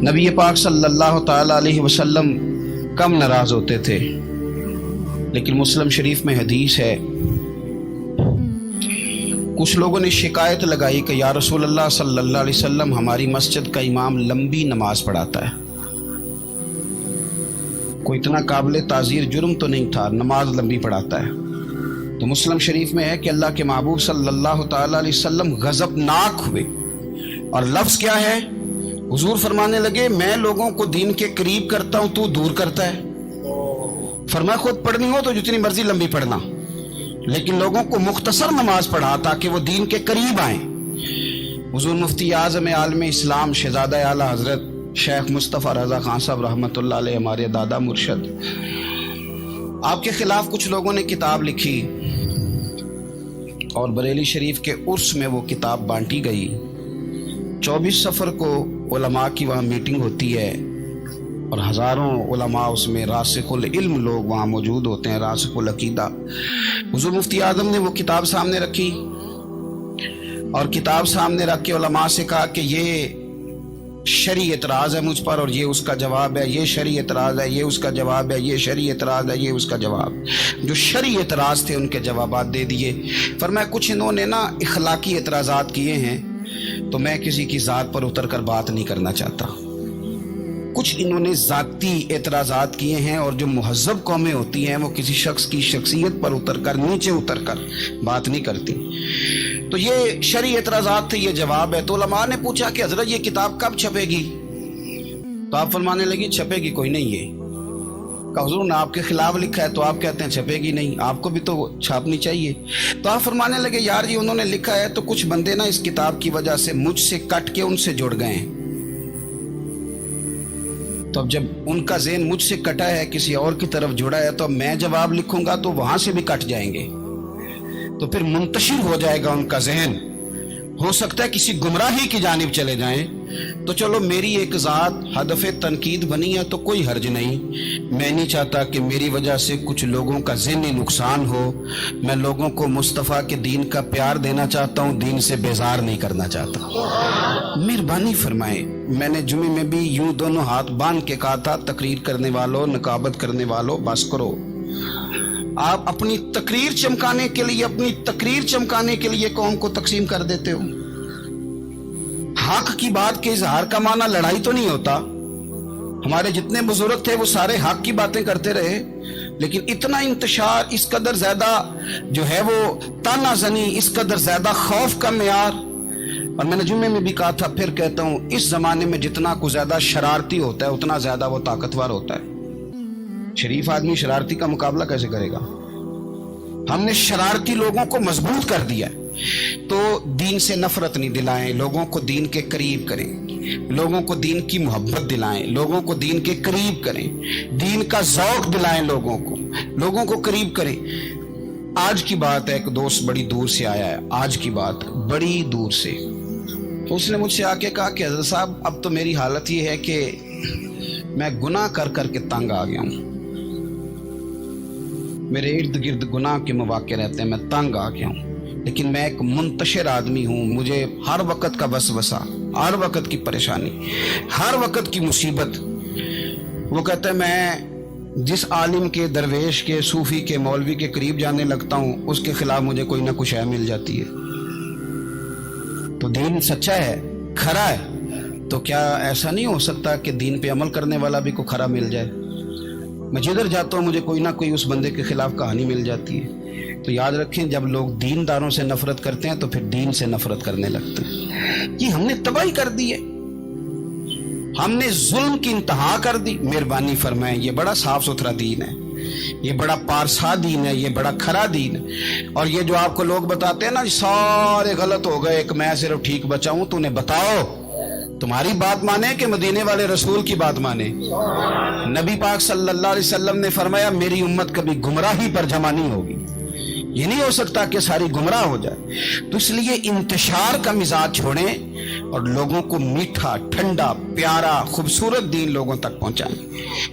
نبی پاک صلی اللہ تعالی علیہ وسلم کم ناراض ہوتے تھے، لیکن مسلم شریف میں حدیث ہے، کچھ لوگوں نے شکایت لگائی کہ یا رسول اللہ صلی اللہ علیہ وسلم ہماری مسجد کا امام لمبی نماز پڑھاتا ہے۔ کوئی اتنا قابل تعزیر جرم تو نہیں تھا، نماز لمبی پڑھاتا ہے۔ تو مسلم شریف میں ہے کہ اللہ کے محبوب صلی اللہ تعالی علیہ وسلم غضبناک ہوئے، اور لفظ کیا ہے؟ حضور فرمانے لگے میں لوگوں کو دین کے قریب کرتا ہوں، تو دور کرتا ہے۔ فرمایا خود پڑھنی ہو تو جتنی مرضی لمبی پڑھنا، لیکن لوگوں کو مختصر نماز پڑھا تاکہ وہ دین کے قریب آئیں۔ حضور مفتی اعظم عالم اسلام شہزادہ اعلیٰ حضرت شیخ مصطفیٰ رضا خان صاحب رحمۃ اللہ علیہ، ہمارے دادا مرشد، آپ کے خلاف کچھ لوگوں نے کتاب لکھی اور بریلی شریف کے عرس میں وہ کتاب بانٹی گئی۔ 24 صفر کو علماء کی وہاں میٹنگ ہوتی ہے اور ہزاروں علماء اس میں راسخ العلم لوگ وہاں موجود ہوتے ہیں، راسخ العقیدہ۔ حضور مفتی اعظم نے وہ کتاب سامنے رکھی اور کتاب سامنے رکھ کے علماء سے کہا کہ یہ شرعی اعتراض ہے مجھ پر اور یہ اس کا جواب ہے، یہ شرعی اعتراض ہے، یہ اس کا جواب ہے، یہ شرعی اعتراض ہے، یہ اس کا جواب۔ جو شرعی اعتراض تھے ان کے جوابات دے دیے۔ فرمایا کچھ انہوں نے نا اخلاقی اعتراضات کیے ہیں تو میں کسی کی ذات پر اتر کر بات نہیں کرنا چاہتا۔ کچھ انہوں نے ذاتی اعتراضات کیے ہیں، اور جو مہذب قومیں ہوتی ہیں وہ کسی شخص کی شخصیت پر اتر کر، نیچے اتر کر بات نہیں کرتی۔ تو یہ شرعی اعتراضات تھے، یہ جواب ہے۔ تو علماء نے پوچھا کہ حضرت یہ کتاب کب چھپے گی؟ تو آپ فرمانے لگی چھپے گی کوئی نہیں ہے۔ کہ حضور نے آپ کے خلاف لکھا ہے تو آپ کہتے ہیں چھپے گی نہیں، آپ کو بھی تو چھاپنی چاہیے۔ تو آپ فرمانے لگے یار جی انہوں نے لکھا ہے تو کچھ بندے نا اس کتاب کی وجہ سے مجھ سے کٹ کے ان سے جڑ گئے ہیں، تو اب جب ان کا ذہن مجھ سے کٹا ہے، کسی اور کی طرف جڑا ہے، تو اب میں جواب لکھوں گا تو وہاں سے بھی کٹ جائیں گے، تو پھر منتشر ہو جائے گا ان کا ذہن، ہو سکتا ہے کسی گمراہی کی جانب چلے جائیں۔ تو چلو میری ایک ذات ہدف تنقید بنی ہے تو کوئی حرج نہیں، میں نہیں چاہتا کہ میری وجہ سے کچھ لوگوں کا ذہنی نقصان ہو۔ میں لوگوں کو مصطفیٰ کے دین کا پیار دینا چاہتا ہوں، دین سے بیزار نہیں کرنا چاہتا۔ مہربانی فرمائیں، میں نے جمعے میں بھی یوں دونوں ہاتھ باندھ کے کہا تھا تقریر کرنے والوں، نقابت کرنے والوں بس کرو۔ آپ اپنی تقریر چمکانے کے لیے قوم کو تقسیم کر دیتے ہو۔ حق کی بات کے اظہار کا معنی لڑائی تو نہیں ہوتا۔ ہمارے جتنے بزرگ تھے وہ سارے حق کی باتیں کرتے رہے، لیکن اتنا انتشار، اس قدر زیادہ جو ہے وہ تانا زنی، اس قدر زیادہ خوف کا معیار۔ اور میں نے جمعے میں بھی کہا تھا، پھر کہتا ہوں، اس زمانے میں جتنا کو زیادہ شرارتی ہوتا ہے اتنا زیادہ وہ طاقتور ہوتا ہے۔ شریف آدمی شرارتی کا مقابلہ کیسے کرے گا؟ ہم نے شرارتی لوگوں کو مضبوط کر دیا ہے۔ تو دین سے نفرت نہیں دلائیں، لوگوں کو دین کے قریب کریں، لوگوں کو دین کی محبت دلائیں، لوگوں کو دین کے قریب کریں، دین کا ذوق دلائیں، لوگوں کو قریب کریں۔ آج کی بات ہے، ایک دوست بڑی دور سے آیا ہے، آج کی بات بڑی دور سے، تو اس نے مجھ سے آ کے کہا کہ حضرت صاحب اب تو میری حالت یہ ہے کہ میں گناہ کر کر کے تنگ آ گیا ہوں، میرے ارد گرد گناہ کے مواقع رہتے ہیں، میں تنگ آ گیا ہوں، لیکن میں ایک منتشر آدمی ہوں، مجھے ہر وقت کا وسوسہ، ہر وقت کی پریشانی، ہر وقت کی مصیبت۔ وہ کہتا ہے میں جس عالم کے، درویش کے، صوفی کے، مولوی کے قریب جانے لگتا ہوں اس کے خلاف مجھے کوئی نہ کچھ مل جاتی ہے۔ تو دین سچا ہے، کھرا ہے، تو کیا ایسا نہیں ہو سکتا کہ دین پہ عمل کرنے والا بھی کوئی کھرا مل جائے؟ میں جدھر جاتا ہوں مجھے کوئی نہ کوئی اس بندے کے خلاف کہانی مل جاتی ہے۔ تو یاد رکھیں، جب لوگ دینداروں سے نفرت کرتے ہیں تو پھر دین سے نفرت کرنے لگتے ہیں۔ یہ ہم نے تباہی کر دی ہے، ہم نے ظلم کی انتہا کر دی۔ مہربانی فرمائیں، یہ بڑا صاف ستھرا دین ہے، یہ بڑا پارسا دین ہے، یہ بڑا کھرا دین ہے۔ اور یہ جو آپ کو لوگ بتاتے ہیں نا سارے غلط ہو گئے، ایک میں صرف ٹھیک بچا ہوں، تو انہیں بتاؤ تمہاری بات مانے کہ مدینے والے رسول کی بات مانے؟ نبی پاک صلی اللہ علیہ وسلم نے فرمایا میری امت کبھی گمراہی پر جمع نہیں ہوگی، یہ نہیں ہو سکتا کہ ساری گمراہ ہو جائے۔ تو اس لیے انتشار کا مزاج چھوڑیں اور لوگوں کو میٹھا، ٹھنڈا، پیارا، خوبصورت دین لوگوں تک پہنچائیں،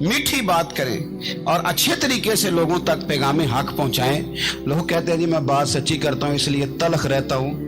میٹھی بات کریں اور اچھے طریقے سے لوگوں تک پیغام حق پہنچائیں۔ لوگ کہتے ہیں جی میں بات سچی کرتا ہوں اس لیے تلخ رہتا ہوں،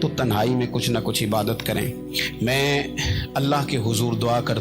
تو تنہائی میں کچھ نہ کچھ عبادت کریں. میں اللہ کے حضور دعا کرتا